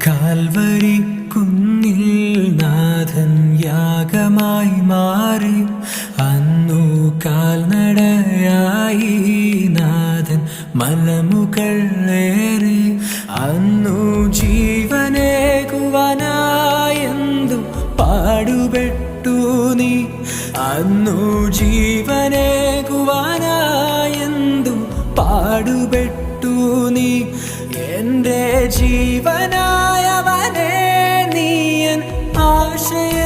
Calvary കുന്നിൽ നാഥൻ യാഗമായി മാറി. അന്നു കാൽനടയായി നാഥൻ മലമുകളേറി. അന്നു ജീവനേകുവാനായെന്തു പാടുപെട്ടു നീ. അന്നു ജീവനേകുവാനായെന്തു പാടുപെട്ടു നീ. എൻ്റെ ജീവനായവനേ നീയൻ ആശയ